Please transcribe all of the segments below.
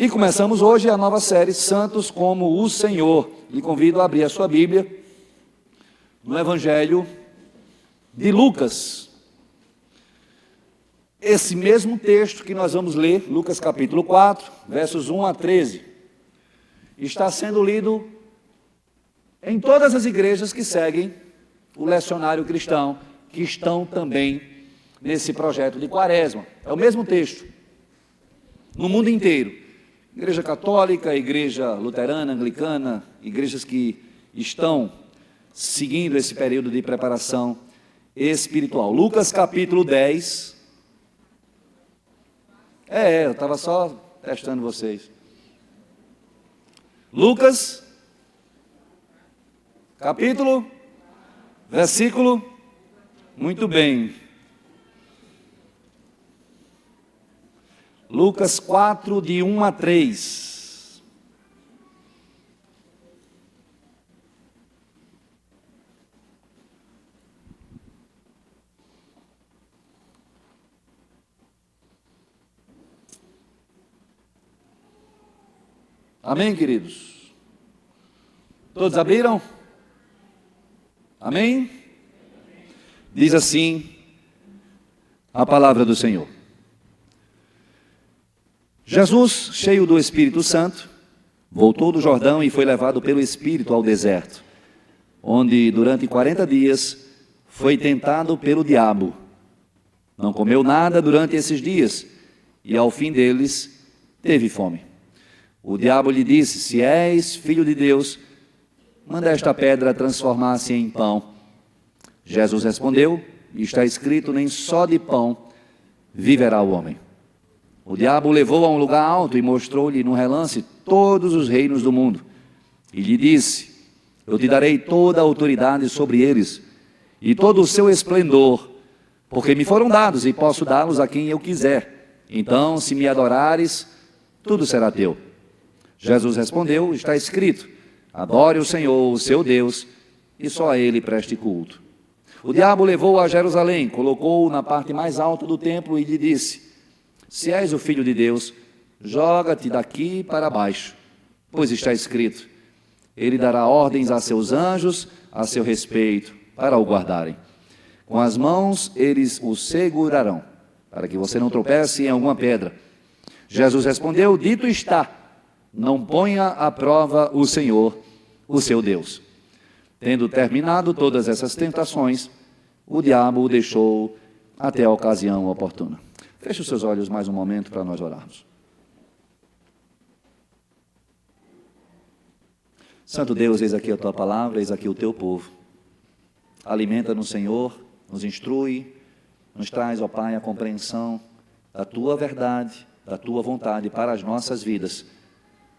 E começamos hoje a nova série Santos como o Senhor. Lhe convido a abrir a sua Bíblia no Evangelho de Lucas. Esse mesmo texto que nós vamos ler, Lucas capítulo 4, versos 1 a 13, está sendo lido em todas as igrejas que seguem o lecionário cristão, que estão também nesse projeto de Quaresma. É o mesmo texto, no mundo inteiro. Igreja católica, igreja luterana, anglicana, igrejas que estão seguindo esse período de preparação espiritual. Lucas capítulo 10. Eu estava só testando vocês. Lucas, capítulo, versículo, muito bem. Lucas 4, de 1 a 3. Amém, queridos? Todos abriram? Amém? Diz assim a palavra do Senhor. Jesus, cheio do Espírito Santo, voltou do Jordão e foi levado pelo Espírito ao deserto, onde durante 40 dias foi tentado pelo diabo. Não comeu nada durante esses dias e ao fim deles teve fome. O diabo lhe disse: se és filho de Deus, manda esta pedra transformar-se em pão. Jesus respondeu: está escrito, nem só de pão viverá o homem. O diabo o levou a um lugar alto e mostrou-lhe no relance todos os reinos do mundo. E lhe disse: eu te darei toda a autoridade sobre eles e todo o seu esplendor, porque me foram dados e posso dá-los a quem eu quiser. Então, se me adorares, tudo será teu. Jesus respondeu: está escrito, adore o Senhor, o seu Deus, e só a ele preste culto. O diabo levou-o a Jerusalém, colocou-o na parte mais alta do templo e lhe disse: se és o Filho de Deus, joga-te daqui para baixo, pois está escrito, ele dará ordens a seus anjos a seu respeito, para o guardarem. Com as mãos eles o segurarão, para que você não tropece em alguma pedra. Jesus respondeu: dito está, não ponha à prova o Senhor, o seu Deus. Tendo terminado todas essas tentações, o diabo o deixou até a ocasião oportuna. Feche os seus olhos mais um momento para nós orarmos. Santo Deus, eis aqui a tua palavra, eis aqui o teu povo. Alimenta-nos, Senhor, nos instrui, nos traz, ó Pai, a compreensão da tua verdade, da tua vontade para as nossas vidas.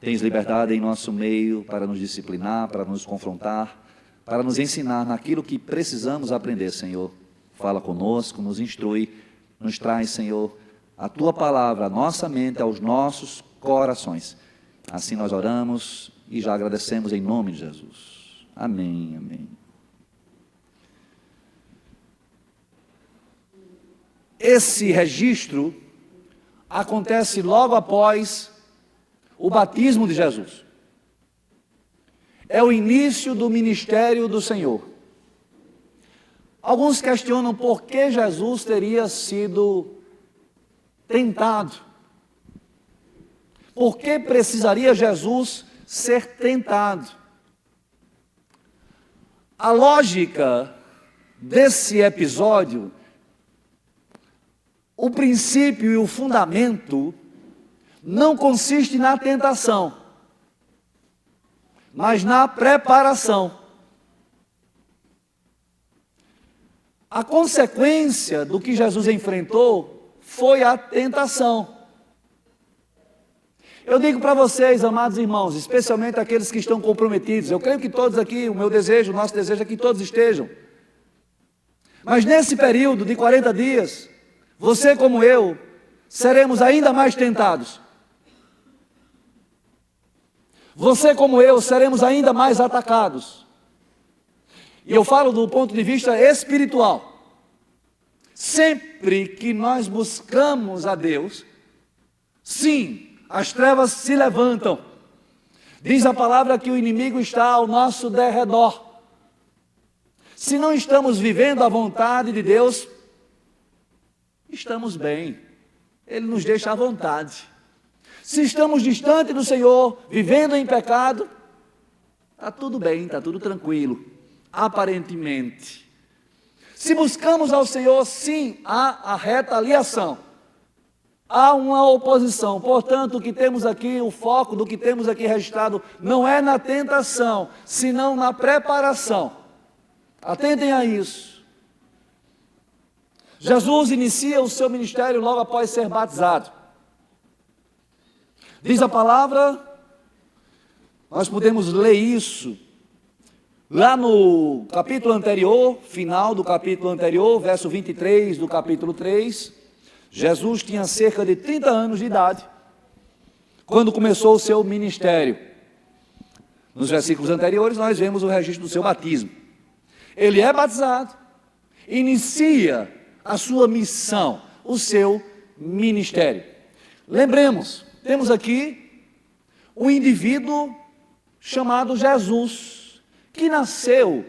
Tens liberdade em nosso meio para nos disciplinar, para nos confrontar, para nos ensinar naquilo que precisamos aprender, Senhor. Fala conosco, nos instrui, nos traz, Senhor, a tua palavra, a nossa mente, aos nossos corações. Assim nós oramos e já agradecemos em nome de Jesus. Amém, amém. Esse registro acontece logo após o batismo de Jesus. É o início do ministério do Senhor. Alguns questionam por que Jesus teria sido tentado. Por que precisaria Jesus ser tentado? A lógica desse episódio, o princípio e o fundamento, não consiste na tentação, mas na preparação. A consequência do que Jesus enfrentou foi a tentação. Eu digo para vocês, amados irmãos, especialmente aqueles que estão comprometidos, eu creio que todos aqui, o meu desejo, o nosso desejo é que todos estejam. Mas nesse período de 40 dias, você como eu, seremos ainda mais tentados. Você como eu, seremos ainda mais atacados. E eu falo do ponto de vista espiritual. Sempre que nós buscamos a Deus, sim, as trevas se levantam. Diz a palavra que o inimigo está ao nosso derredor. Se não estamos vivendo a vontade de Deus, estamos bem. Ele nos deixa à vontade. Se estamos distante do Senhor, vivendo em pecado, está tudo bem, está tudo tranquilo, aparentemente. Se buscamos ao Senhor, sim, há a retaliação. Há uma oposição. Portanto, o que temos aqui, o foco do que temos aqui registrado, não é na tentação, senão na preparação. Atentem a isso. Jesus inicia o seu ministério logo após ser batizado. Diz a palavra, nós podemos ler isso lá no capítulo anterior, final do capítulo anterior, verso 23 do capítulo 3. Jesus tinha cerca de 30 anos de idade quando começou o seu ministério. Nos versículos anteriores nós vemos o registro do seu batismo. Ele é batizado, inicia a sua missão, o seu ministério. Lembremos, temos aqui um indivíduo chamado Jesus, que nasceu,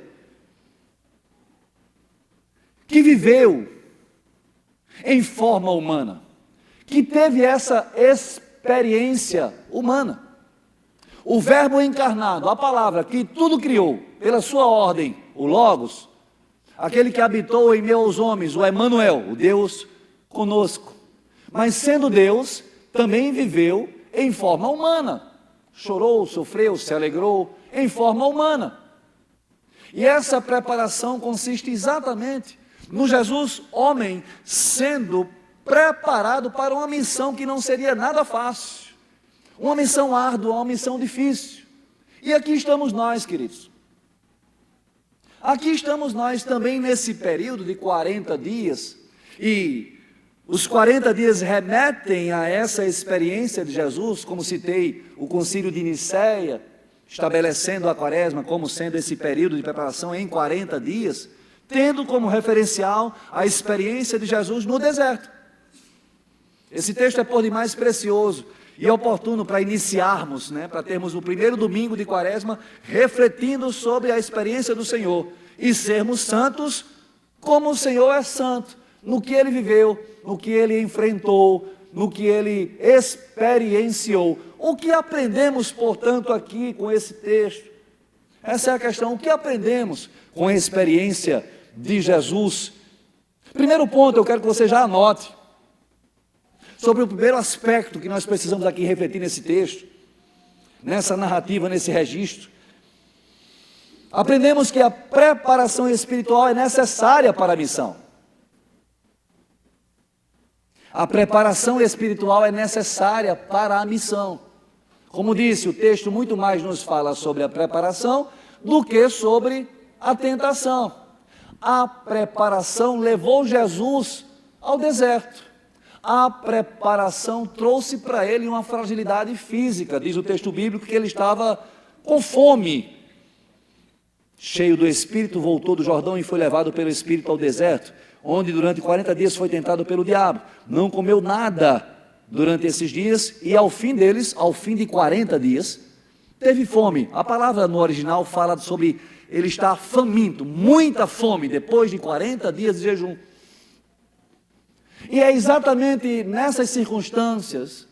que viveu em forma humana, que teve essa experiência humana. O Verbo encarnado, a palavra que tudo criou, pela sua ordem, o Logos, aquele que habitou em meio aos homens, o Emanuel, o Deus conosco. Mas sendo Deus, também viveu em forma humana. Chorou, sofreu, se alegrou, em forma humana. E essa preparação consiste exatamente no Jesus, homem, sendo preparado para uma missão que não seria nada fácil. Uma missão árdua, uma missão difícil. E aqui estamos nós, queridos. Aqui estamos nós também nesse período de 40 dias. E os 40 dias remetem a essa experiência de Jesus, como citei o concílio de Nicéia, estabelecendo a quaresma como sendo esse período de preparação em 40 dias, tendo como referencial a experiência de Jesus no deserto. Esse texto é por demais precioso e oportuno para iniciarmos, para termos o primeiro domingo de quaresma refletindo sobre a experiência do Senhor e sermos santos como o Senhor é santo, no que Ele viveu, no que Ele enfrentou, no que Ele experienciou. O que aprendemos, portanto, aqui com esse texto? Essa é a questão, o que aprendemos com a experiência de Jesus? Primeiro ponto, eu quero que você já anote, sobre o primeiro aspecto que nós precisamos aqui refletir nesse texto, nessa narrativa, nesse registro. Aprendemos que a preparação espiritual é necessária para a missão. A preparação espiritual é necessária para a missão. Como disse, o texto muito mais nos fala sobre a preparação do que sobre a tentação. A preparação levou Jesus ao deserto. A preparação trouxe para ele uma fragilidade física. Diz o texto bíblico que ele estava com fome. Cheio do Espírito, voltou do Jordão e foi levado pelo Espírito ao deserto, onde durante 40 dias foi tentado pelo diabo. Não comeu nada durante esses dias e ao fim deles, ao fim de 40 dias, teve fome. A palavra no original fala sobre ele estar faminto, muita fome, depois de 40 dias de jejum. E é exatamente nessas circunstâncias,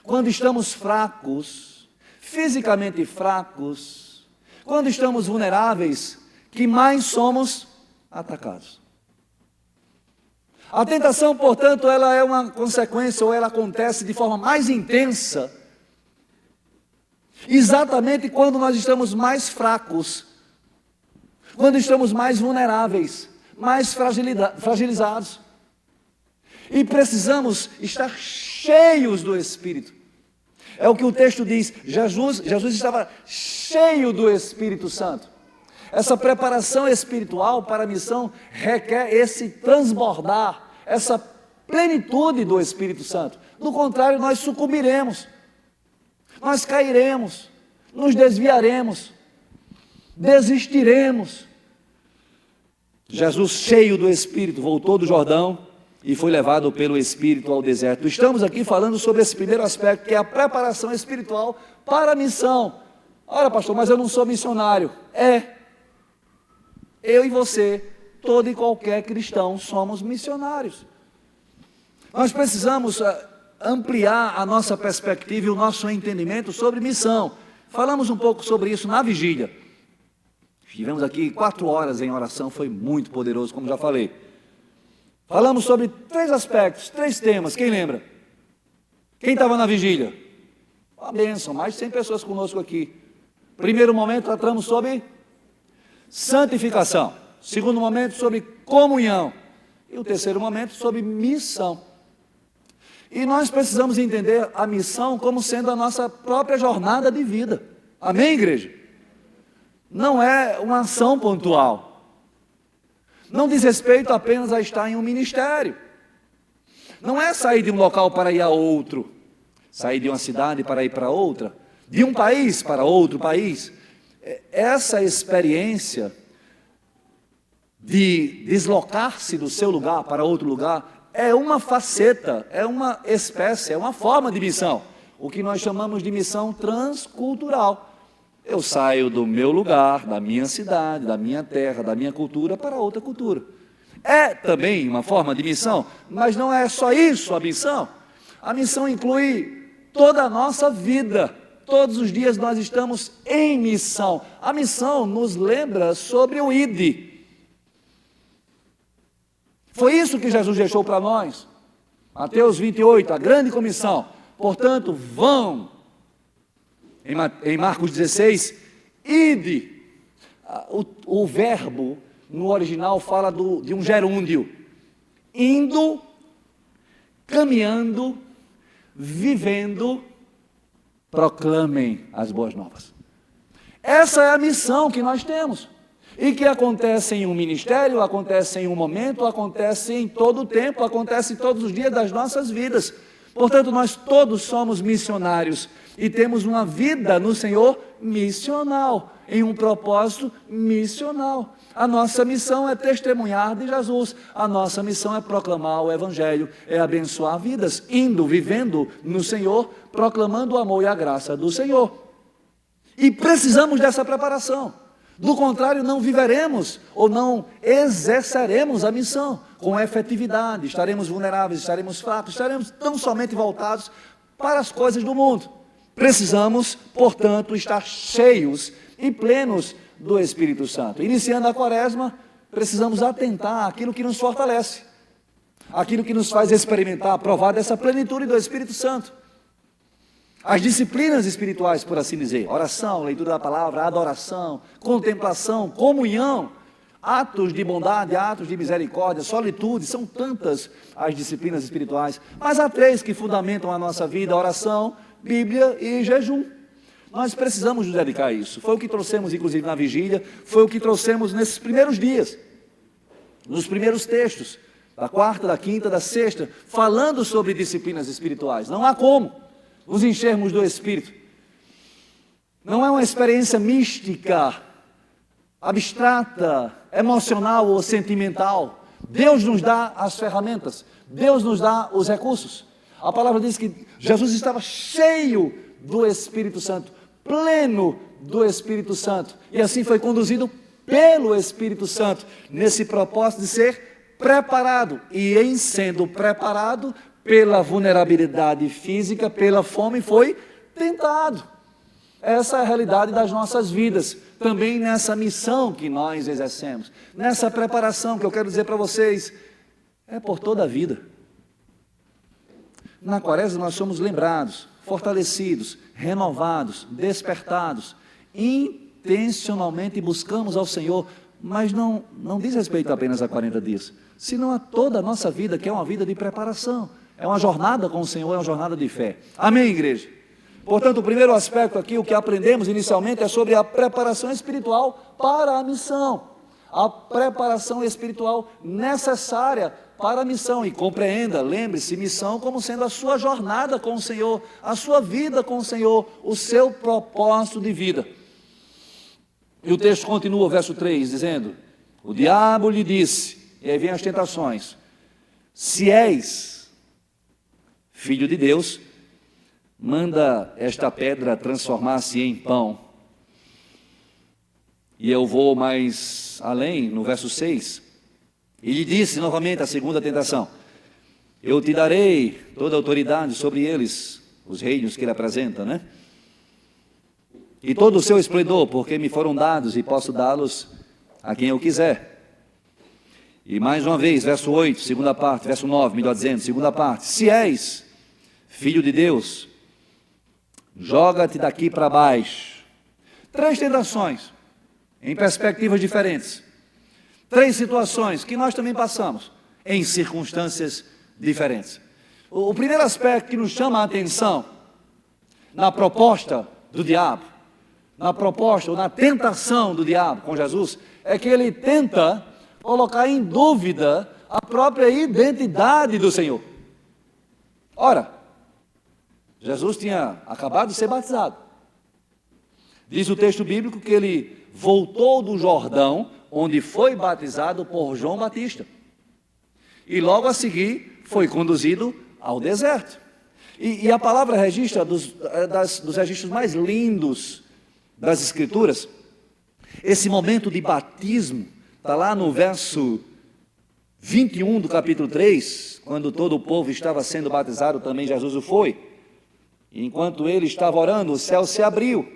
quando estamos fracos, fisicamente fracos, quando estamos vulneráveis, que mais somos atacados. A tentação, portanto, ela é uma consequência, ou ela acontece de forma mais intensa, exatamente quando nós estamos mais fracos, quando estamos mais vulneráveis, mais fragilizados. E precisamos estar cheios do Espírito. É o que o texto diz, Jesus estava cheio do Espírito Santo. Essa preparação espiritual para a missão requer esse transbordar, essa plenitude do Espírito Santo. Do contrário, nós sucumbiremos, nós cairemos, nos desviaremos, desistiremos. Jesus, cheio do Espírito, voltou do Jordão e foi levado pelo Espírito ao deserto. Estamos aqui falando sobre esse primeiro aspecto, que é a preparação espiritual para a missão. Ora, pastor, mas eu não sou missionário. Eu e você, todo e qualquer cristão, somos missionários. Nós precisamos ampliar a nossa perspectiva e o nosso entendimento sobre missão. Falamos um pouco sobre isso na vigília. Estivemos aqui 4 horas em oração, foi muito poderoso, como já falei. Falamos sobre 3 aspectos, 3 temas, quem lembra? Quem estava na vigília? Uma bênção, mais de 100 pessoas conosco aqui. Primeiro momento, tratamos sobre santificação. Segundo momento, sobre comunhão. E o terceiro momento, sobre missão. E nós precisamos entender a missão como sendo a nossa própria jornada de vida. Amém, igreja? Não é uma ação pontual. Não diz respeito apenas a estar em um ministério. Não é sair de um local para ir a outro. Sair de uma cidade para ir para outra. De um país para outro país. Essa experiência de deslocar-se do seu lugar para outro lugar é uma faceta, é uma espécie, é uma forma de missão. O que nós chamamos de missão transcultural. Eu saio do meu lugar, da minha cidade, da minha terra, da minha cultura para outra cultura. É também uma forma de missão, mas não é só isso a missão. A missão inclui toda a nossa vida. Todos os dias nós estamos em missão. A missão nos lembra sobre o ID. Foi isso que Jesus deixou para nós. Mateus 28, a grande comissão. Portanto, vão. Em Marcos 16, ide. O verbo no original fala de um gerúndio. Indo, caminhando, vivendo, proclamem as boas novas. Essa é a missão que nós temos. E que acontece em um ministério, acontece em um momento, acontece em todo o tempo, acontece todos os dias das nossas vidas. Portanto, nós todos somos missionários e temos uma vida no Senhor missional, em um propósito missional. A nossa missão é testemunhar de Jesus, a nossa missão é proclamar o Evangelho, é abençoar vidas, indo, vivendo no Senhor, proclamando o amor e a graça do Senhor. E precisamos dessa preparação. Do contrário, não viveremos ou não exerceremos a missão com efetividade. Estaremos vulneráveis, estaremos fracos, estaremos tão somente voltados para as coisas do mundo. Precisamos, portanto, estar cheios e plenos do Espírito Santo. Iniciando a quaresma, precisamos atentar àquilo que nos fortalece, aquilo que nos faz experimentar, provar dessa plenitude do Espírito Santo. As disciplinas espirituais, por assim dizer, oração, leitura da palavra, adoração, contemplação, comunhão, atos de bondade, atos de misericórdia, solitude, são tantas as disciplinas espirituais, mas há 3 que fundamentam a nossa vida: oração, Bíblia e jejum. Nós precisamos nos dedicar a isso. Foi o que trouxemos, inclusive, na vigília, foi o que trouxemos nesses primeiros dias, nos primeiros textos, da 4ª, da 5ª, da 6ª, falando sobre disciplinas espirituais. Não há como nos enchermos do Espírito. Não é uma experiência mística, abstrata, emocional ou sentimental. Deus nos dá as ferramentas, Deus nos dá os recursos. A palavra diz que Jesus estava cheio do Espírito Santo, pleno do Espírito Santo, e assim foi conduzido pelo Espírito Santo, nesse propósito de ser preparado, e em sendo preparado, pela vulnerabilidade física, pela fome, foi tentado. Essa é a realidade das nossas vidas, também nessa missão que nós exercemos, nessa preparação que eu quero dizer para vocês, é por toda a vida. Na quaresma nós somos lembrados, fortalecidos, renovados, despertados, intencionalmente buscamos ao Senhor, mas não diz respeito apenas a 40 dias, senão a toda a nossa vida, que é uma vida de preparação. É uma jornada com o Senhor, é uma jornada de fé. Amém, igreja? Portanto, o primeiro aspecto aqui, o que aprendemos inicialmente, é sobre a preparação espiritual para a missão. A preparação espiritual necessária para a missão. E compreenda, lembre-se, missão como sendo a sua jornada com o Senhor, a sua vida com o Senhor, o seu propósito de vida. E o texto continua, o verso 3, dizendo: o diabo lhe disse, e aí vem as tentações: Se és filho de Deus, manda esta pedra transformar-se em pão. E eu vou mais além, no verso 6. E lhe disse novamente a segunda tentação: eu te darei toda a autoridade sobre eles, os reinos que ele apresenta, né? E todo o seu esplendor, porque me foram dados e posso dá-los a quem eu quiser. E mais uma vez, verso 8, segunda parte, verso 9, melhor dizendo, segunda parte. Se és filho de Deus, joga-te daqui para baixo. 3 tentações, em perspectivas diferentes. 3 situações que nós também passamos, em circunstâncias diferentes. O primeiro aspecto que nos chama a atenção, na proposta do diabo, na proposta ou na tentação do diabo com Jesus, é que ele tenta colocar em dúvida a própria identidade do Senhor. Ora, Jesus tinha acabado de ser batizado. Diz o texto bíblico que ele voltou do Jordão, onde foi batizado por João Batista. E logo a seguir foi conduzido ao deserto. E a palavra registra dos registros mais lindos das Escrituras. Esse momento de batismo está lá no verso 21 do capítulo 3, quando todo o povo estava sendo batizado, também Jesus o foi. E enquanto ele estava orando, o céu se abriu.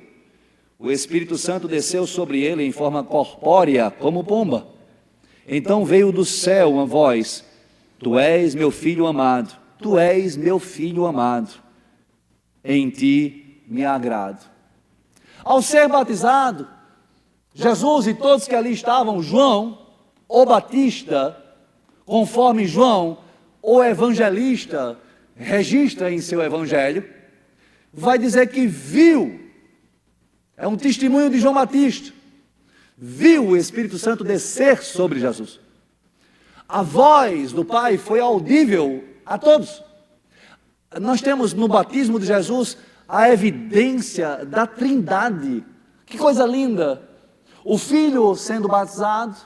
O Espírito Santo desceu sobre ele em forma corpórea, como pomba. Então veio do céu uma voz: tu és meu filho amado, tu és meu filho amado, em ti me agrado. Ao ser batizado, Jesus e todos que ali estavam, João, o Batista, conforme João, o evangelista, registra em seu evangelho, vai dizer que viu, é um testemunho de João Batista, viu o Espírito Santo descer sobre Jesus. A voz do Pai foi audível a todos. Nós temos no batismo de Jesus a evidência da Trindade. Que coisa linda! O Filho sendo batizado,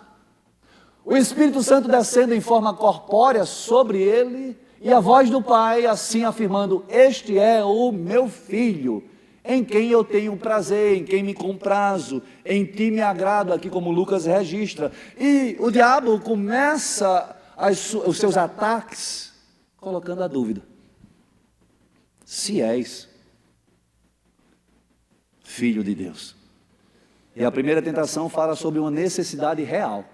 o Espírito Santo descendo em forma corpórea sobre ele, e a voz do Pai assim afirmando: este é o meu Filho, em quem eu tenho prazer, em quem me comprazo, em ti me agrado, aqui como Lucas registra. E o diabo começa os seus ataques colocando a dúvida: se és filho de Deus. E a primeira tentação fala sobre uma necessidade real.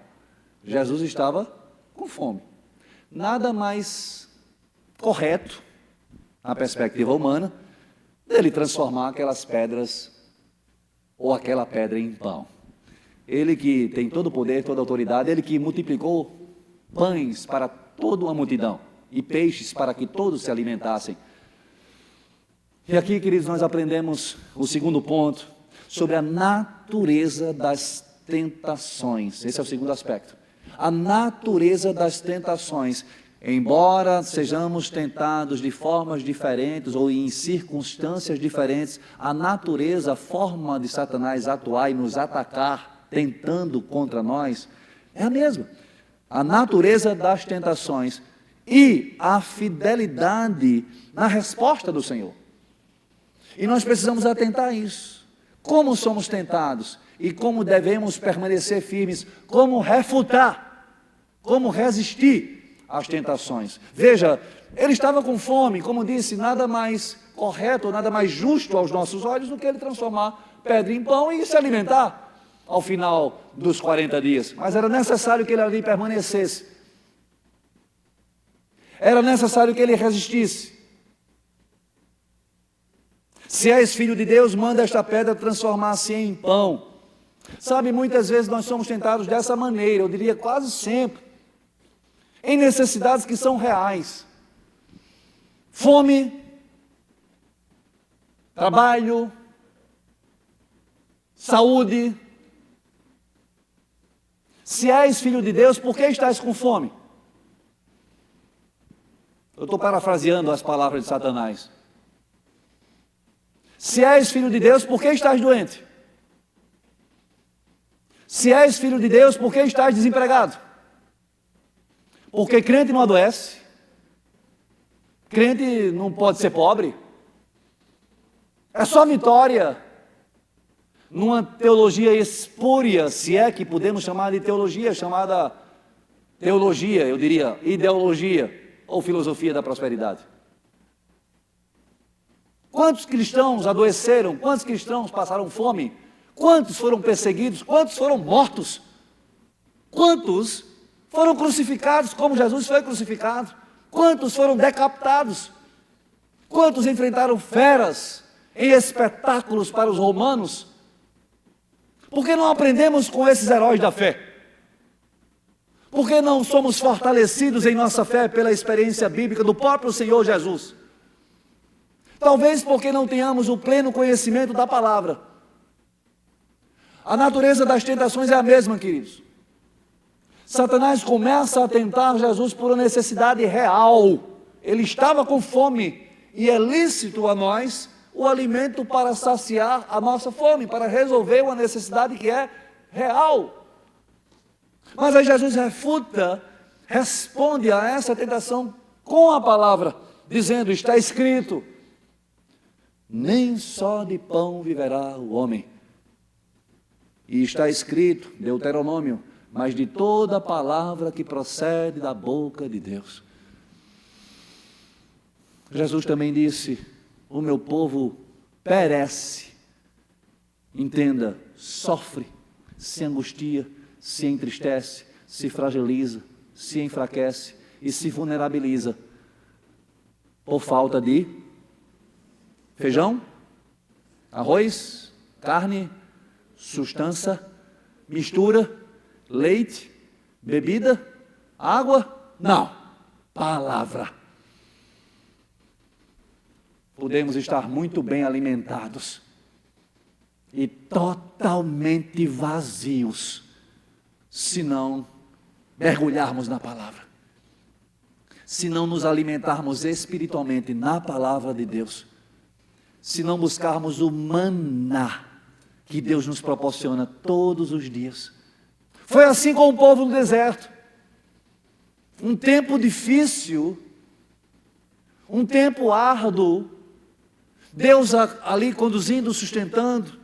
Jesus estava com fome. Nada mais correto, na perspectiva humana, dele transformar aquelas pedras, ou aquela pedra em pão. Ele que tem todo o poder, toda a autoridade, ele que multiplicou pães para toda uma multidão, e peixes para que todos se alimentassem. E aqui, queridos, nós aprendemos o segundo ponto, sobre a natureza das tentações. Esse é o segundo aspecto. A natureza das tentações. Embora sejamos tentados de formas diferentes ou em circunstâncias diferentes, a natureza, a forma de Satanás atuar e nos atacar, tentando contra nós, é a mesma. A natureza das tentações e a fidelidade na resposta do Senhor. E nós precisamos atentar a isso. Como somos tentados e como devemos permanecer firmes, como refutar, como resistir às tentações. Veja, ele estava com fome, como disse, nada mais correto, nada mais justo aos nossos olhos do que ele transformar pedra em pão e se alimentar ao final dos 40 dias. Mas era necessário que ele ali permanecesse. Era necessário que ele resistisse. Se és filho de Deus, manda esta pedra transformar-se em pão. Sabe, muitas vezes nós somos tentados dessa maneira, eu diria quase sempre, em necessidades que são reais. Fome, trabalho, saúde. Se és filho de Deus, por que estás com fome? Eu estou parafraseando as palavras de Satanás. Se és filho de Deus, por que estás doente? Se és filho de Deus, por que estás desempregado? Porque crente não adoece, Crente não pode ser pobre. É só vitória. Numa teologia espúria, se é que podemos chamar de teologia, chamada teologia, eu diria, ideologia ou filosofia da prosperidade. Quantos cristãos adoeceram? Quantos cristãos passaram fome? Quantos foram perseguidos? Quantos foram mortos? Quantos foram crucificados como Jesus foi crucificado? Quantos foram decapitados? Quantos enfrentaram feras em espetáculos para os romanos? Por que não aprendemos com esses heróis da fé? Por que não somos fortalecidos em nossa fé pela experiência bíblica do próprio Senhor Jesus? Talvez porque não tenhamos o pleno conhecimento da palavra. A natureza das tentações é a mesma, queridos. Satanás começa a tentar Jesus por uma necessidade real. Ele estava com fome e é lícito a nós o alimento para saciar a nossa fome, para resolver uma necessidade que é real. Mas aí Jesus refuta, responde a essa tentação com a palavra, dizendo, está escrito, nem só de pão viverá o homem. E está escrito, Deuteronômio, mas de toda palavra que procede da boca de Deus. Jesus também disse, o meu povo perece, entenda, sofre, se angustia, se entristece, se fragiliza, se enfraquece e se vulnerabiliza por falta de feijão, arroz, carne, sustância, mistura, leite, bebida, água, não, palavra. Podemos estar muito bem alimentados e totalmente vazios, se não mergulharmos na palavra, se não nos alimentarmos espiritualmente na palavra de Deus, se não buscarmos o maná que Deus nos proporciona todos os dias. Foi assim com o povo no deserto. Um tempo difícil, um tempo árduo, Deus ali conduzindo, sustentando,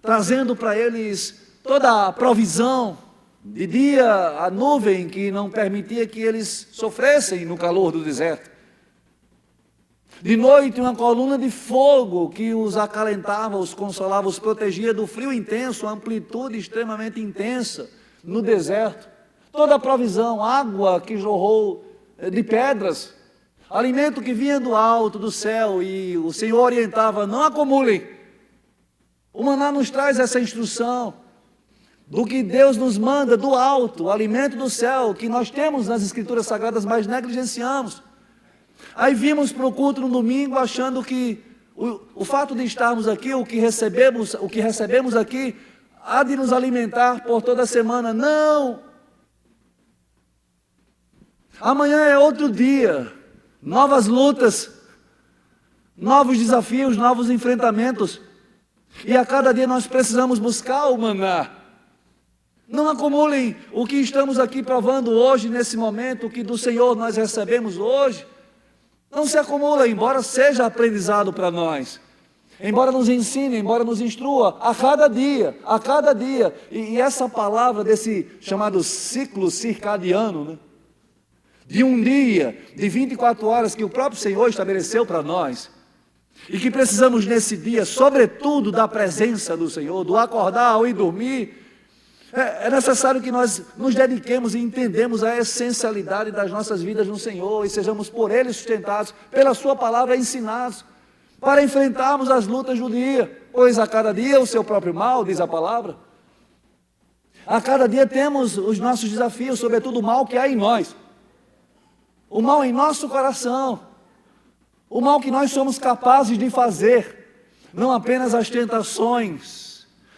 trazendo para eles toda a provisão, de dia a nuvem que não permitia que eles sofressem no calor do deserto, de noite uma coluna de fogo que os acalentava, os consolava, os protegia do frio intenso, amplitude extremamente intensa no deserto, toda a provisão, água que jorrou de pedras, alimento que vinha do alto, do céu, e o Senhor orientava, não acumulem. O maná nos traz essa instrução, do que Deus nos manda do alto, o alimento do céu, que nós temos nas Escrituras Sagradas, mas negligenciamos. Aí vimos para o culto no domingo, achando que o fato de estarmos aqui, o que recebemos aqui, há de nos alimentar por toda a semana. Não! Amanhã é outro dia, novas lutas, novos desafios, novos enfrentamentos. E a cada dia nós precisamos buscar o maná. Não acumulem o que estamos aqui provando hoje, nesse momento, o que do Senhor nós recebemos hoje. Não se acumula, embora seja aprendizado para nós. Embora nos ensine, embora nos instrua, a cada dia, a cada dia. E essa palavra desse chamado ciclo circadiano, né? De um dia, de 24 horas que o próprio Senhor estabeleceu para nós. E que precisamos nesse dia, sobretudo, da presença do Senhor, do acordar ao ir dormir. É necessário que nós nos dediquemos e entendemos a essencialidade das nossas vidas no Senhor e sejamos por Ele sustentados, pela Sua palavra ensinados, para enfrentarmos as lutas do dia, pois a cada dia o seu próprio mal, diz a palavra. A cada dia temos os nossos desafios, sobretudo o mal que há em nós, o mal em nosso coração, o mal que nós somos capazes de fazer, não apenas as tentações,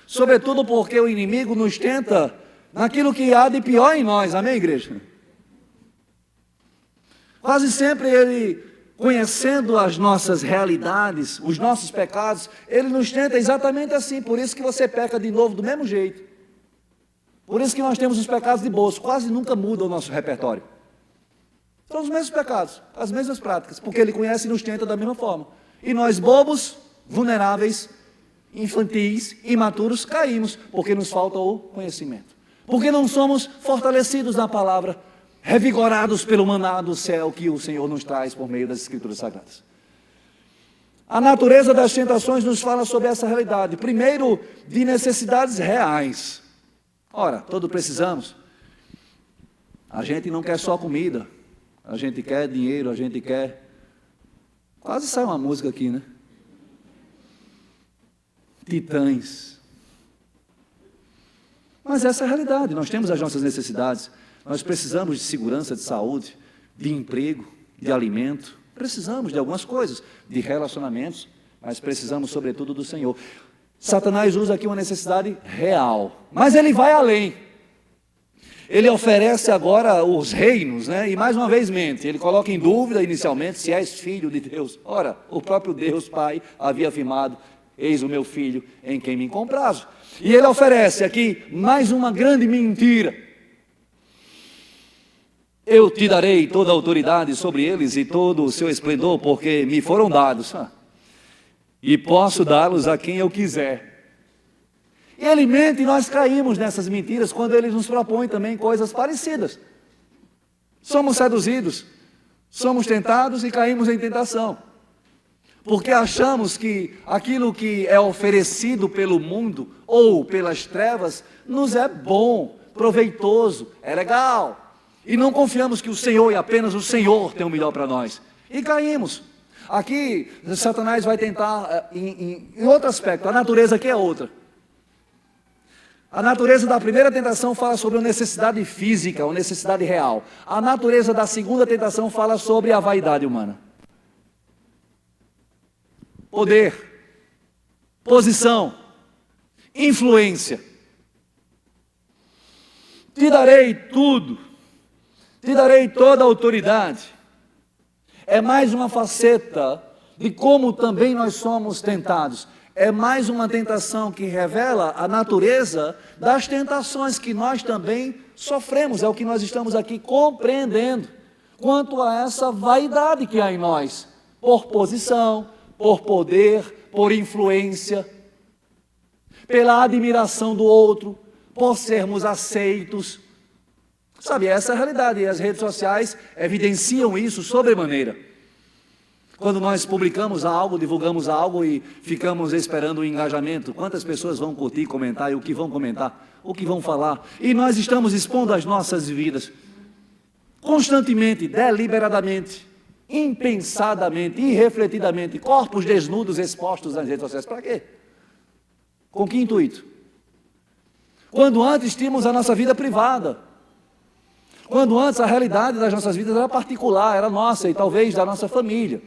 sobretudo porque o inimigo nos tenta naquilo que há de pior em nós, amém, igreja? Quase sempre ele, conhecendo as nossas realidades, os nossos pecados, ele nos tenta exatamente assim, por isso que você peca de novo do mesmo jeito. Por isso que nós temos os pecados de bolso, quase nunca muda o nosso repertório. São os mesmos pecados, as mesmas práticas, porque Ele conhece e nos tenta da mesma forma. E nós, bobos, vulneráveis, infantis, imaturos, caímos, porque nos falta o conhecimento. Porque não somos fortalecidos na palavra, revigorados pelo maná do céu que o Senhor nos traz por meio das Escrituras Sagradas. A natureza das tentações nos fala sobre essa realidade. Primeiro, de necessidades reais. Ora, todos precisamos. A gente não quer só comida, a gente quer dinheiro, a gente quer... Quase sai uma música aqui, né? Titãs. Mas essa é a realidade, nós temos as nossas necessidades. Nós precisamos de segurança, de saúde, de emprego, de alimento. Precisamos de algumas coisas, de relacionamentos, mas precisamos sobretudo do Senhor. Satanás usa aqui uma necessidade real, mas ele vai além. Ele oferece agora os reinos, né? E mais uma vez mente, ele coloca em dúvida inicialmente se és filho de Deus. Ora, o próprio Deus Pai havia afirmado, eis o meu filho em quem me comprazo. E ele oferece aqui mais uma grande mentira. Eu te darei toda a autoridade sobre eles e todo o seu esplendor, porque me foram dados. E posso dá-los a quem eu quiser. E ele mente e nós caímos nessas mentiras quando ele nos propõe também coisas parecidas. Somos seduzidos, somos tentados e caímos em tentação. Porque achamos que aquilo que é oferecido pelo mundo ou pelas trevas nos é bom, proveitoso, é legal. E não confiamos que o Senhor e apenas o Senhor tem o melhor para nós. E caímos. Aqui, Satanás vai tentar, em outro aspecto, a natureza aqui é outra. A natureza da primeira tentação fala sobre uma necessidade física, uma necessidade real. A natureza da segunda tentação fala sobre a vaidade humana. Poder, posição, influência. Te darei tudo. Te darei toda a autoridade. É mais uma faceta de como também nós somos tentados. É mais uma tentação que revela a natureza das tentações que nós também sofremos. É o que nós estamos aqui compreendendo. Quanto a essa vaidade que há em nós. Por posição, por poder, por influência. Pela admiração do outro. Por sermos aceitos. Sabe, essa é a realidade, e as redes sociais evidenciam isso sobremaneira. Quando nós publicamos algo, divulgamos algo e ficamos esperando o engajamento, quantas pessoas vão curtir, comentar, e o que vão comentar, o que vão falar, e nós estamos expondo as nossas vidas, constantemente, deliberadamente, impensadamente, irrefletidamente, corpos desnudos expostos nas redes sociais, para quê? Com que intuito? Quando antes tínhamos a nossa vida privada, quando antes a realidade das nossas vidas era particular, era nossa e talvez da nossa família.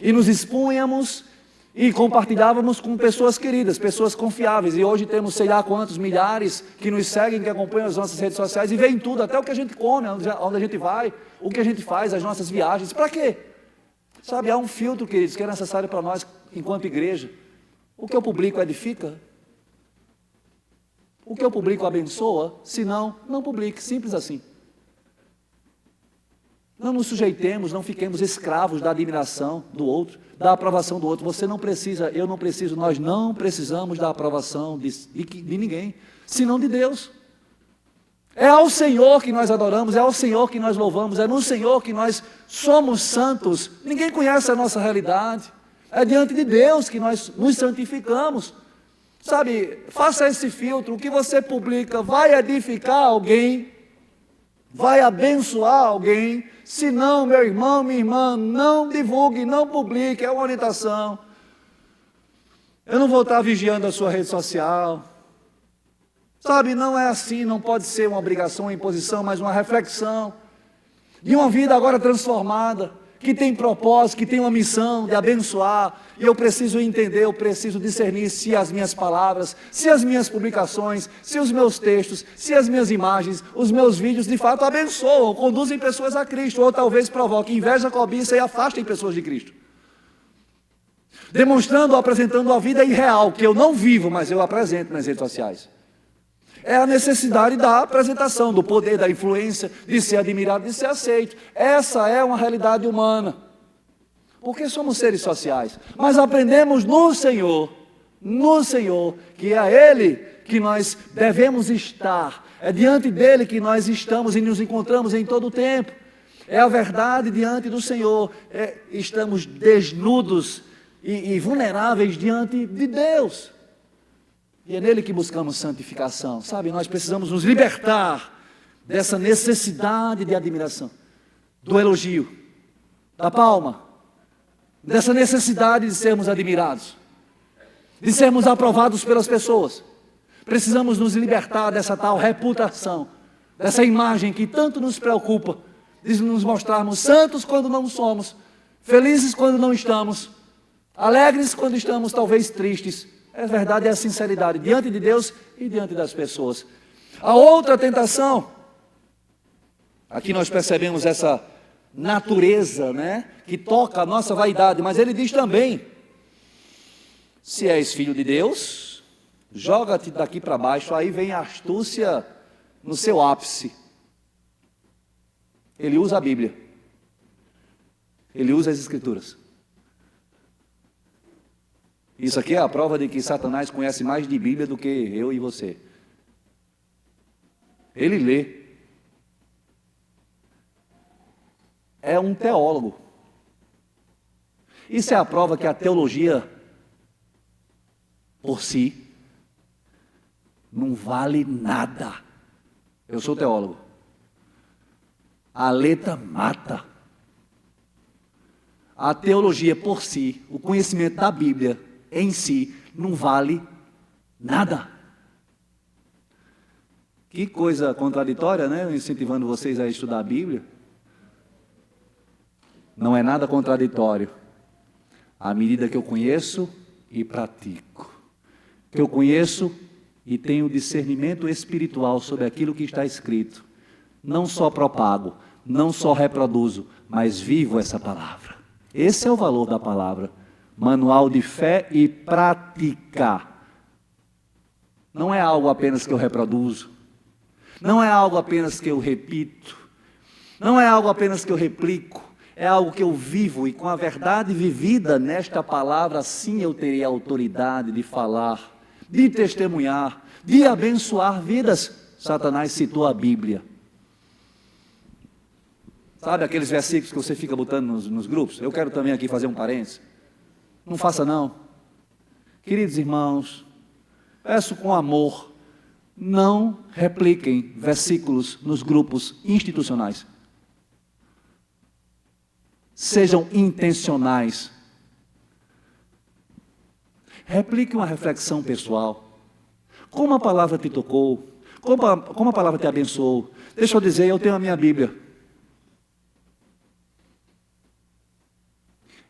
E nos expunhamos e compartilhávamos com pessoas queridas, pessoas confiáveis. E hoje temos sei lá quantos milhares que nos seguem, que acompanham as nossas redes sociais e veem tudo, até o que a gente come, onde a gente vai, o que a gente faz, as nossas viagens. Para quê? Sabe, há um filtro, queridos, que é necessário para nós enquanto igreja. O que eu publico edifica? O que eu publico abençoa? Se não, não publique, simples assim. Não nos sujeitemos, não fiquemos escravos da admiração do outro, da aprovação do outro. Você não precisa, eu não preciso, nós não precisamos da aprovação de ninguém, senão de Deus. É ao Senhor que nós adoramos, é ao Senhor que nós louvamos, é no Senhor que nós somos santos. Ninguém conhece a nossa realidade. É diante de Deus que nós nos santificamos. Sabe, faça esse filtro, o que você publica vai edificar alguém, vai abençoar alguém. Se não, meu irmão, minha irmã, não divulgue, não publique, é uma orientação. Eu não vou estar vigiando a sua rede social. Sabe, não é assim, não pode ser uma obrigação, uma imposição, mas uma reflexão de uma vida agora transformada, que tem propósito, que tem uma missão de abençoar. E eu preciso entender, eu preciso discernir se as minhas palavras, se as minhas publicações, se os meus textos, se as minhas imagens, os meus vídeos de fato abençoam, conduzem pessoas a Cristo, ou talvez provoquem inveja, cobiça e afastem pessoas de Cristo. Demonstrando, apresentando a vida irreal, que eu não vivo, mas eu apresento nas redes sociais. É a necessidade da apresentação, do poder, da influência, de ser admirado, de ser aceito. Essa é uma realidade humana. Porque somos seres sociais. Mas aprendemos no Senhor, que é a Ele que nós devemos estar. É diante dEle que nós estamos e nos encontramos em todo o tempo. É a verdade diante do Senhor. Estamos desnudos e vulneráveis diante de Deus. E é nele que buscamos santificação. Sabe, nós precisamos nos libertar dessa necessidade de admiração, do elogio, da palma, dessa necessidade de sermos admirados, de sermos aprovados pelas pessoas. Precisamos nos libertar dessa tal reputação, dessa imagem que tanto nos preocupa, de nos mostrarmos santos quando não somos, felizes quando não estamos, alegres quando estamos talvez tristes. A verdade é a sinceridade diante de Deus e diante das pessoas. A outra tentação, aqui nós percebemos essa natureza, né, que toca a nossa vaidade, mas ele diz também: se és filho de Deus, joga-te daqui para baixo. Aí vem a astúcia no seu ápice. Ele usa a Bíblia, ele usa as Escrituras. Isso aqui é a prova de que Satanás conhece mais de Bíblia do que eu e você. Ele lê. É um teólogo. Isso é a prova que a teologia, por si, não vale nada. Eu sou teólogo. A letra mata. A teologia por si, o conhecimento da Bíblia em si, não vale nada. Que coisa contraditória, né? Incentivando vocês a estudar a Bíblia. Não é nada contraditório. À medida que eu conheço e pratico. Que eu conheço e tenho discernimento espiritual sobre aquilo que está escrito. Não só propago, não só reproduzo, mas vivo essa palavra. Esse é o valor da palavra. Manual de fé e prática. Não é algo apenas que eu reproduzo. Não é algo apenas que eu repito. Não é algo apenas que eu replico. É algo que eu vivo, e com a verdade vivida nesta palavra, assim eu terei a autoridade de falar, de testemunhar, de abençoar vidas. Satanás citou a Bíblia. Sabe aqueles versículos que você fica botando nos grupos? Eu quero também aqui fazer um parênteses. Não faça não. Queridos irmãos, peço com amor, não repliquem versículos nos grupos institucionais. Sejam intencionais. Replique uma reflexão pessoal. Como a palavra te tocou? Como a palavra te abençoou? Deixa eu dizer, eu tenho a minha Bíblia.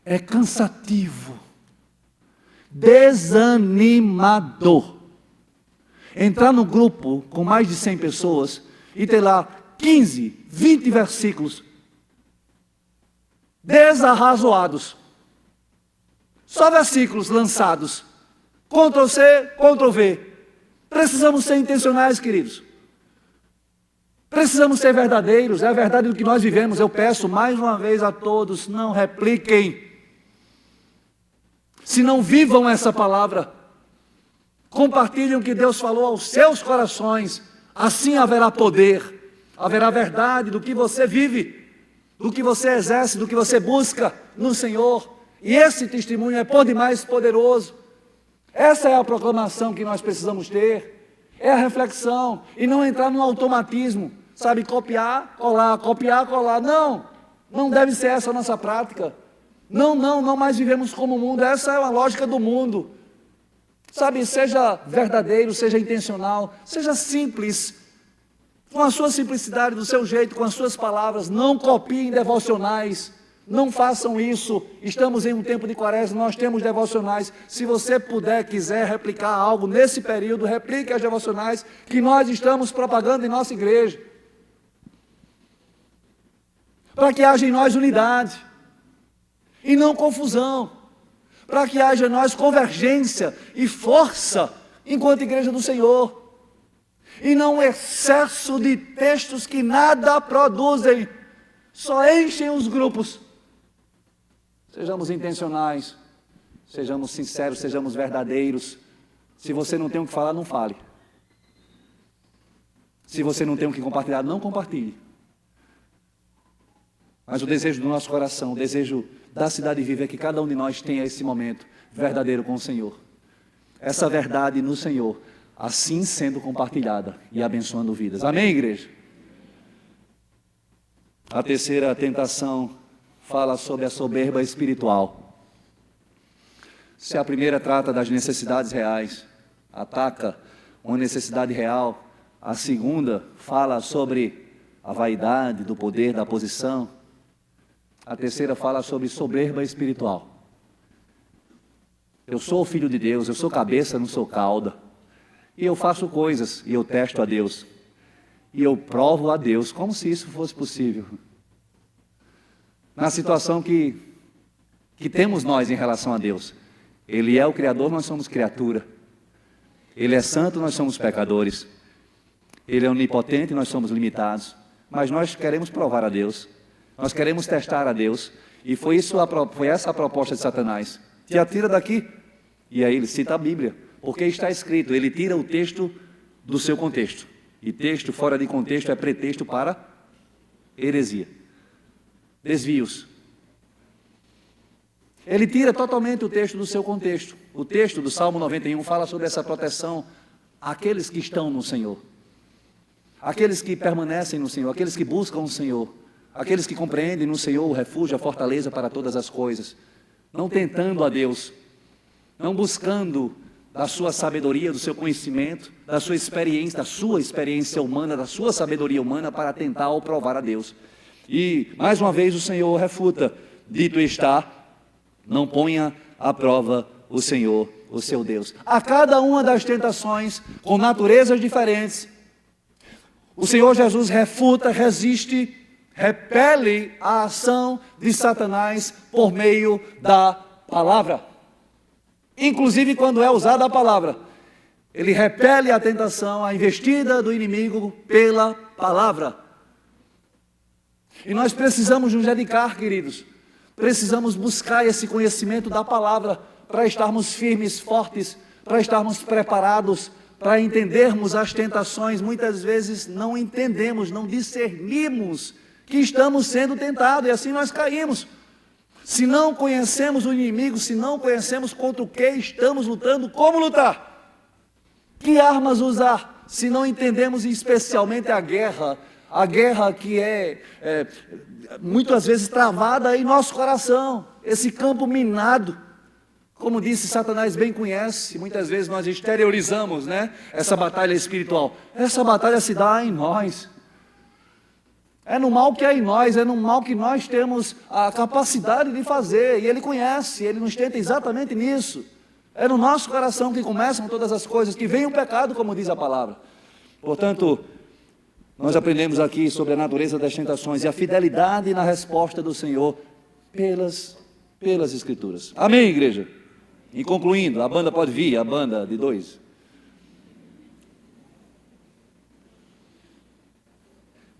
É cansativo, desanimador entrar num grupo com mais de 100 pessoas e ter lá 15, 20 versículos desarrazoados, só versículos lançados, Ctrl+C, Ctrl+V. Precisamos ser intencionais, queridos. Precisamos ser verdadeiros, é a verdade do que nós vivemos. Eu peço mais uma vez a todos, não repliquem. Se não vivam essa palavra, compartilhem o que Deus falou aos seus corações, assim haverá poder, haverá verdade do que você vive, do que você exerce, do que você busca no Senhor. E esse testemunho é por demais poderoso. Essa é a proclamação que nós precisamos ter, é a reflexão, e não entrar no automatismo, sabe, copiar, colar. Não deve ser essa a nossa prática. Não mais vivemos como o mundo. Essa é uma lógica do mundo. Sabe, seja verdadeiro, seja intencional, seja simples, com a sua simplicidade, do seu jeito, com as suas palavras. Não copiem devocionais, não façam isso. Estamos em um tempo de quaresma, nós temos devocionais. Se você puder, quiser replicar algo nesse período, replique as devocionais que nós estamos propagando em nossa igreja, para que haja em nós unidade e não confusão, para que haja em nós convergência e força enquanto igreja do Senhor. e não um excesso de textos que nada produzem, só enchem os grupos. Sejamos intencionais, sejamos sinceros, sejamos verdadeiros. Se você não tem o que falar, não fale. Se você não tem o que compartilhar, não compartilhe. Mas o desejo do nosso coração, o desejo da Cidade Viva é que cada um de nós tenha esse momento verdadeiro com o Senhor. Essa verdade no Senhor, assim sendo compartilhada e abençoando vidas. Amém, igreja? A terceira tentação fala sobre a soberba espiritual. Se a primeira trata das necessidades reais, ataca uma necessidade real, a segunda fala sobre a vaidade do poder, da posição. A terceira fala sobre soberba espiritual. Eu sou filho de Deus, eu sou cabeça, não sou cauda. E eu faço coisas, e eu testo a Deus. E eu provo a Deus, como se isso fosse possível. Na situação que temos nós em relação a Deus. Ele é o Criador, nós somos criatura. Ele é santo, nós somos pecadores. Ele é onipotente, nós somos limitados. Mas nós queremos provar a Deus. Nós queremos testar a Deus. E foi essa a proposta de Satanás. Te atira daqui. E aí ele cita a Bíblia. Porque está escrito, ele tira o texto do seu contexto. E texto fora de contexto é pretexto para heresia. Desvios. Ele tira totalmente o texto do seu contexto. O texto do Salmo 91 fala sobre essa proteção àqueles que estão no Senhor. Aqueles que permanecem no Senhor, aqueles que buscam o Senhor, aqueles que compreendem no Senhor o refúgio, a fortaleza para todas as coisas, não tentando a Deus, não buscando da sua sabedoria, do seu conhecimento, da sua experiência humana, da sua sabedoria humana para tentar ou provar a Deus. E, mais uma vez, o Senhor refuta, dito está, não ponha à prova o Senhor, o seu Deus. A cada uma das tentações, com naturezas diferentes, o Senhor Jesus refuta, resiste, repele a ação de Satanás por meio da palavra. Inclusive quando é usada a palavra, ele repele a tentação, a investida do inimigo pela palavra. E nós precisamos nos dedicar, queridos, precisamos buscar esse conhecimento da palavra para estarmos firmes, fortes, para estarmos preparados, para entendermos as tentações. Muitas vezes não entendemos, não discernimos que estamos sendo tentados e assim nós caímos. Se não conhecemos o inimigo, se não conhecemos contra o que estamos lutando, como lutar? Que armas usar? Se não entendemos especialmente a guerra que é muitas vezes travada em nosso coração, esse campo minado. Como disse, Satanás bem conhece, muitas vezes nós exteriorizamos, essa batalha espiritual. Essa batalha se dá em nós. É no mal que há em nós, é no mal que nós temos a capacidade de fazer. E Ele conhece, Ele nos tenta exatamente nisso. É no nosso coração que começam todas as coisas, que vem o pecado, como diz a palavra. Portanto, nós aprendemos aqui sobre a natureza das tentações e a fidelidade na resposta do Senhor pelas Escrituras. Amém, igreja? E concluindo, a banda pode vir, a banda de 2.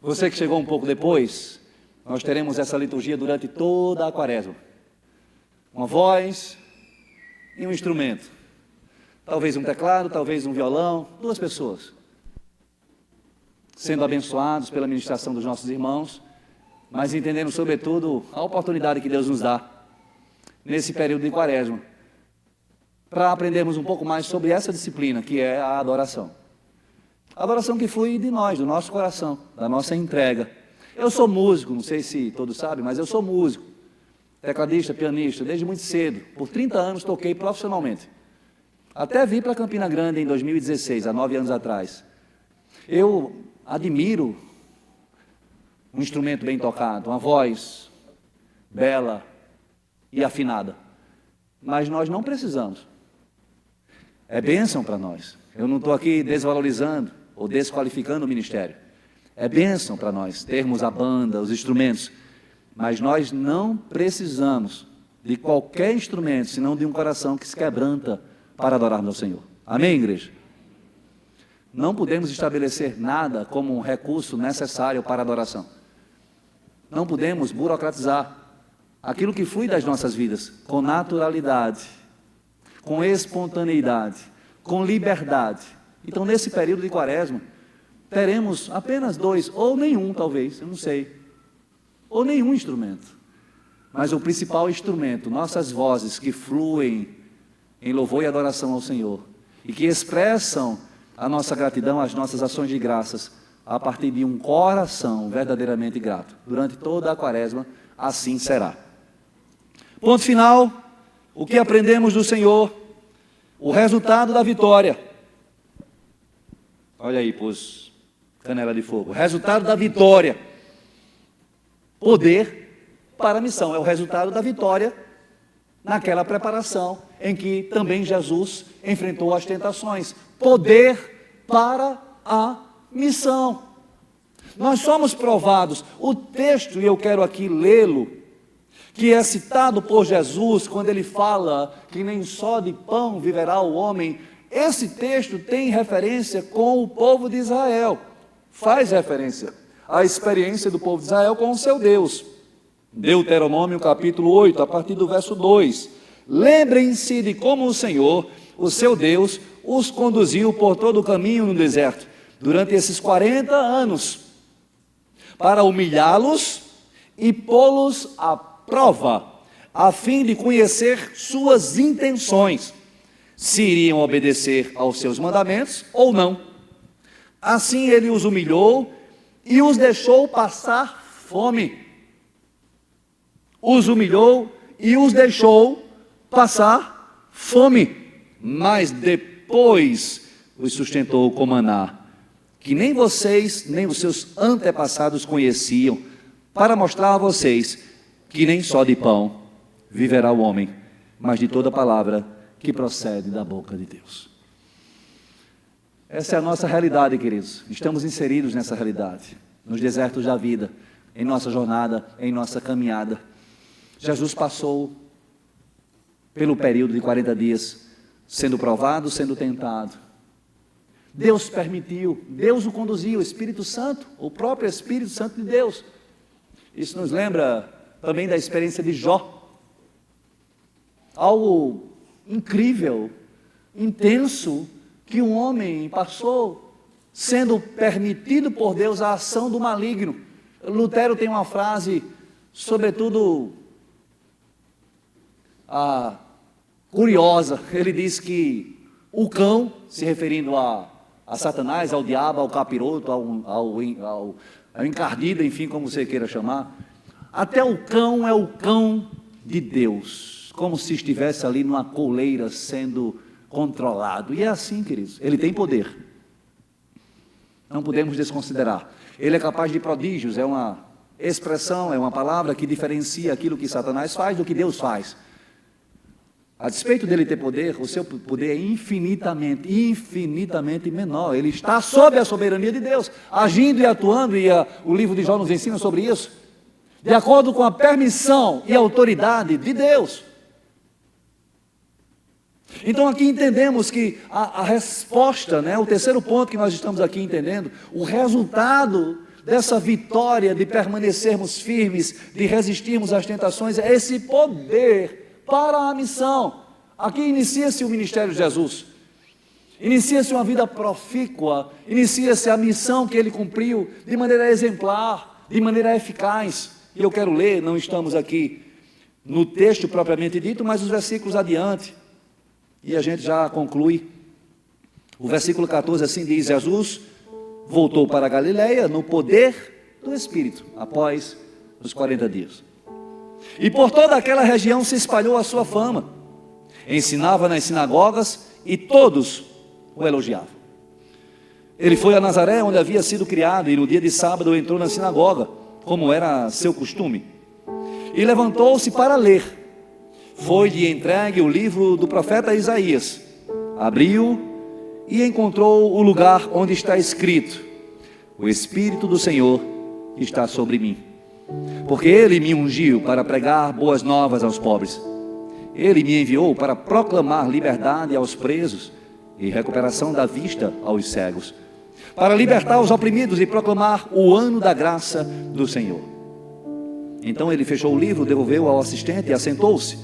Você que chegou um pouco depois, nós teremos essa liturgia durante toda a quaresma. Uma voz e um instrumento. Talvez um teclado, talvez um violão, 2 pessoas. Sendo abençoados pela ministração dos nossos irmãos, mas entendendo sobretudo a oportunidade que Deus nos dá nesse período de quaresma, para aprendermos um pouco mais sobre essa disciplina que é a adoração. A adoração que flui de nós, do nosso coração, da nossa entrega. Eu sou músico, não sei se todos sabem, mas eu sou músico, tecladista, pianista, desde muito cedo. Por 30 anos toquei profissionalmente. Até vim para Campina Grande em 2016, há 9 anos atrás. Eu admiro um instrumento bem tocado, uma voz bela e afinada. Mas nós não precisamos. É bênção para nós. Eu não estou aqui desvalorizando ou desqualificando o ministério. É bênção para nós termos a banda, os instrumentos. Mas nós não precisamos de qualquer instrumento, senão de um coração que se quebranta para adorarmos ao Senhor. Amém, igreja? não podemos estabelecer nada como um recurso necessário para a adoração. Não podemos burocratizar aquilo que flui das nossas vidas com naturalidade, com espontaneidade, com liberdade. Então, nesse período de quaresma, teremos apenas 2, ou nenhum talvez, eu não sei, ou nenhum instrumento. Mas o principal instrumento, nossas vozes que fluem em louvor e adoração ao Senhor, e que expressam a nossa gratidão, as nossas ações de graças, a partir de um coração verdadeiramente grato. Durante toda a quaresma, assim será. Ponto final, o que aprendemos do Senhor, o resultado da vitória. Olha aí, pôs canela de fogo. Resultado da vitória. Poder para a missão. É o resultado da vitória naquela preparação em que também Jesus enfrentou as tentações. Poder para a missão. Nós somos provados. O texto, e eu quero aqui lê-lo, que é citado por Jesus quando ele fala que nem só de pão viverá o homem. Esse texto tem referência com o povo de Israel. Faz referência à experiência do povo de Israel com o seu Deus. Deuteronômio capítulo 8, a partir do verso 2. Lembrem-se de como o Senhor, o seu Deus, os conduziu por todo o caminho no deserto, durante esses 40 anos, para humilhá-los e pô-los à prova, a fim de conhecer suas intenções, se iriam obedecer aos seus mandamentos ou não. Assim ele os humilhou e os deixou passar fome. Os humilhou e os deixou passar fome, mas depois os sustentou com maná, que nem vocês, nem os seus antepassados conheciam, para mostrar a vocês que nem só de pão viverá o homem, mas de toda palavra que procede da boca de Deus. Essa é a nossa realidade, queridos. Estamos inseridos nessa realidade, nos desertos da vida, em nossa jornada, em nossa caminhada. Jesus passou pelo período de 40 dias, sendo provado, sendo tentado. Deus permitiu, Deus o conduziu, o Espírito Santo, o próprio Espírito Santo de Deus. Isso nos lembra também da experiência de Jó. Algo incrível, intenso, que um homem passou, sendo permitido por Deus a ação do maligno. Lutero tem uma frase, sobretudo curiosa. Ele diz que o cão, se referindo a Satanás, ao diabo, ao capiroto, ao encardido, enfim, como você queira chamar, até o cão é o cão de Deus, como se estivesse ali numa coleira sendo controlado. E é assim, queridos, ele tem poder, não podemos desconsiderar. Ele é capaz de prodígios, é uma expressão, é uma palavra que diferencia aquilo que Satanás faz do que Deus faz. A despeito dele ter poder, o seu poder é infinitamente menor. Ele está sob a soberania de Deus, agindo e atuando, e o livro de Jó nos ensina sobre isso, de acordo com a permissão e autoridade de Deus. Então aqui entendemos que a resposta, o terceiro ponto que nós estamos aqui entendendo, o resultado dessa vitória de permanecermos firmes, de resistirmos às tentações, é esse poder para a missão. Aqui inicia-se o ministério de Jesus, inicia-se uma vida profícua, inicia-se a missão que ele cumpriu de maneira exemplar, de maneira eficaz. E eu quero ler, não estamos aqui no texto propriamente dito, mas os versículos adiante, e a gente já conclui. O versículo 14 assim diz: Jesus voltou para a Galileia no poder do Espírito, após os 40 dias. E por toda aquela região se espalhou a sua fama. Ensinava nas sinagogas e todos o elogiavam. Ele foi a Nazaré, onde havia sido criado, e no dia de sábado entrou na sinagoga, como era seu costume, e levantou-se para ler. Foi-lhe entregue o livro do profeta Isaías. Abriu e encontrou o lugar onde está escrito: o Espírito do Senhor está sobre mim, porque Ele me ungiu para pregar boas novas aos pobres. Ele me enviou para proclamar liberdade aos presos e recuperação da vista aos cegos, para libertar os oprimidos e proclamar o ano da graça do Senhor. Então ele fechou o livro, devolveu ao assistente e assentou-se.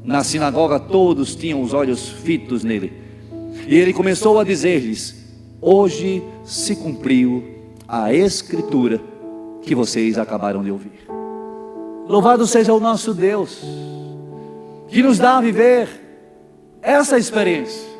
Na sinagoga todos tinham os olhos fitos nele. E ele começou a dizer-lhes: hoje se cumpriu a escritura que vocês acabaram de ouvir. Louvado seja o nosso Deus, que nos dá a viver essa experiência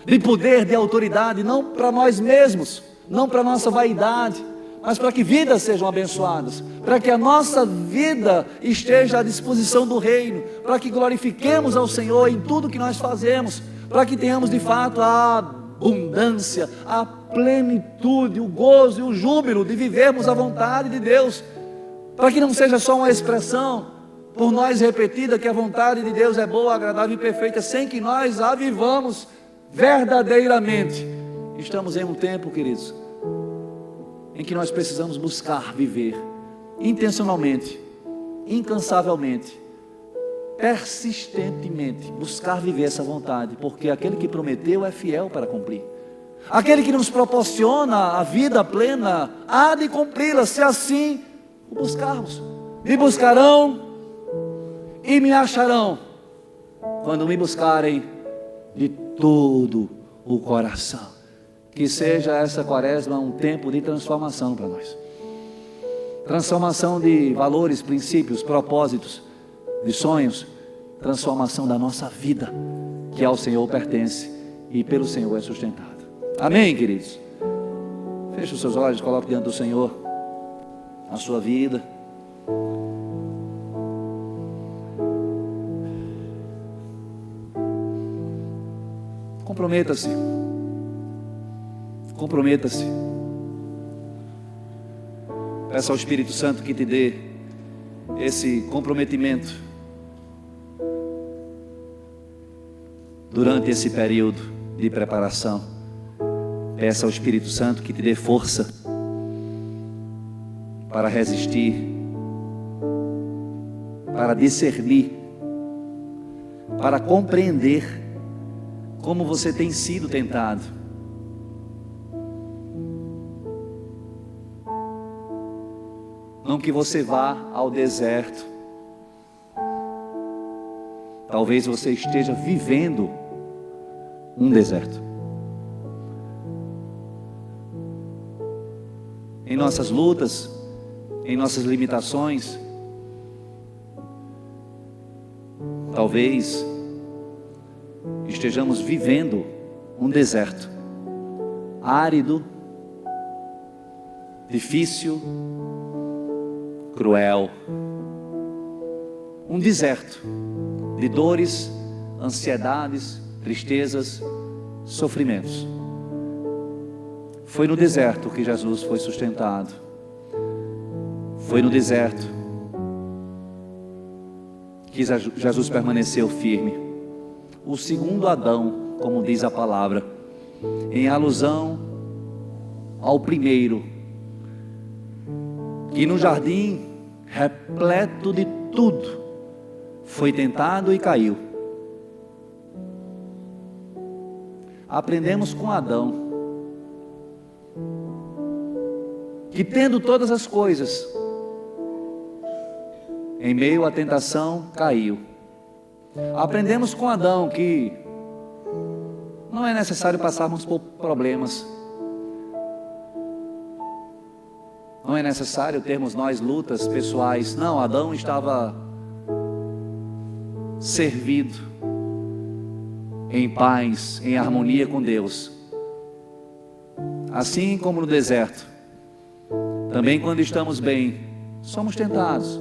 de poder, de autoridade, não para nós mesmos, não para nossa vaidade, mas para que vidas sejam abençoadas, para que a nossa vida esteja à disposição do reino, para que glorifiquemos ao Senhor em tudo que nós fazemos, para que tenhamos de fato a abundância, a plenitude, o gozo e o júbilo de vivermos a vontade de Deus, para que não seja só uma expressão por nós repetida, que a vontade de Deus é boa, agradável e perfeita, sem que nós a vivamos verdadeiramente. Estamos em um tempo, queridos, em que nós precisamos buscar viver intencionalmente, incansavelmente, persistentemente, buscar viver essa vontade, porque aquele que prometeu é fiel para cumprir. Aquele que nos proporciona a vida plena há de cumpri-la, se assim o buscarmos. Me buscarão e me acharão quando me buscarem de todo o coração. Que seja essa quaresma um tempo de transformação para nós. Transformação de valores, princípios, propósitos, de sonhos. Transformação da nossa vida, que ao Senhor pertence e pelo Senhor é sustentado. Amém, queridos? Feche os seus olhos, coloque diante do Senhor a sua vida. Comprometa-se. Comprometa-se. Peça ao Espírito Santo que te dê esse comprometimento durante esse período de preparação. Peça ao Espírito Santo que te dê força para resistir, para discernir, para compreender como você tem sido tentado. Não que você vá ao deserto. Talvez você esteja vivendo um deserto. Em nossas lutas, em nossas limitações, talvez estejamos vivendo um deserto árido, difícil, cruel, um deserto de dores, ansiedades, tristezas, sofrimentos. Foi no deserto que Jesus foi sustentado. Foi no deserto que Jesus permaneceu firme. O segundo Adão, como diz a palavra, em alusão ao primeiro, que no jardim, repleto de tudo, foi tentado e caiu. Aprendemos com Adão, que tendo todas as coisas, em meio à tentação, caiu. Aprendemos com Adão que não é necessário passarmos por problemas. Não é necessário termos nós lutas pessoais. Não, Adão estava servido, em paz, em harmonia com Deus. Assim como no deserto, também quando estamos bem, somos tentados.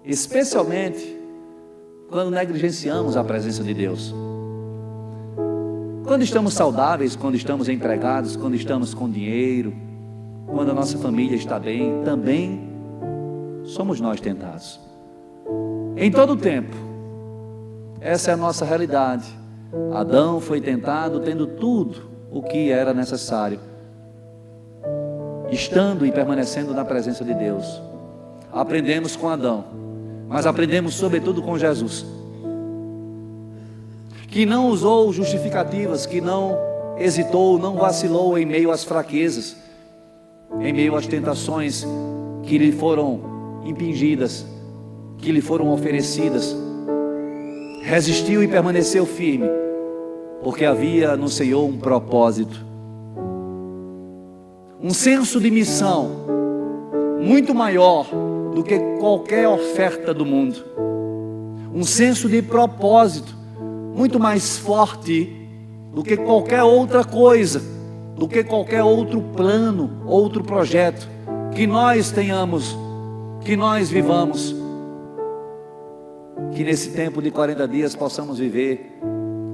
Especialmente quando negligenciamos a presença de Deus. Quando estamos saudáveis, quando estamos empregados, quando estamos com dinheiro, quando a nossa família está bem, também somos nós tentados. Em todo o tempo, essa é a nossa realidade. Adão foi tentado tendo tudo o que era necessário, estando e permanecendo na presença de Deus. Aprendemos com Adão, mas aprendemos sobretudo com Jesus, que não usou justificativas, que não hesitou, não vacilou em meio às fraquezas, em meio às tentações que lhe foram impingidas, que lhe foram oferecidas. Resistiu e permaneceu firme, porque havia no Senhor um propósito, um senso de missão muito maior do que qualquer oferta do mundo, um senso de propósito muito mais forte do que qualquer outra coisa, do que qualquer outro plano, outro projeto que nós tenhamos, que nós vivamos. Que nesse tempo de 40 dias possamos viver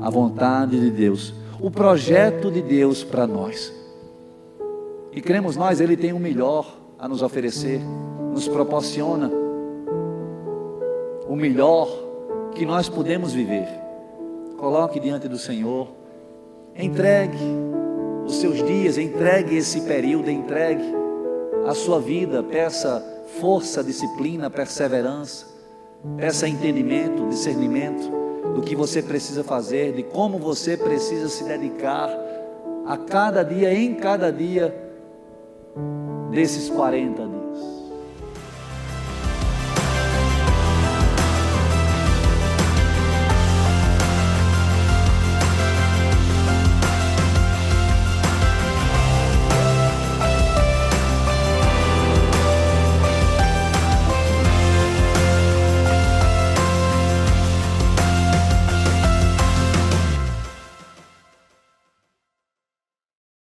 a vontade de Deus, o projeto de Deus para nós. E cremos nós, Ele tem o melhor a nos oferecer, nos proporciona o melhor que nós podemos viver. Coloque diante do Senhor, entregue os seus dias, entregue esse período, entregue a sua vida, peça força, disciplina, perseverança, peça entendimento, discernimento do que você precisa fazer, de como você precisa se dedicar a cada dia, em cada dia desses 40 dias.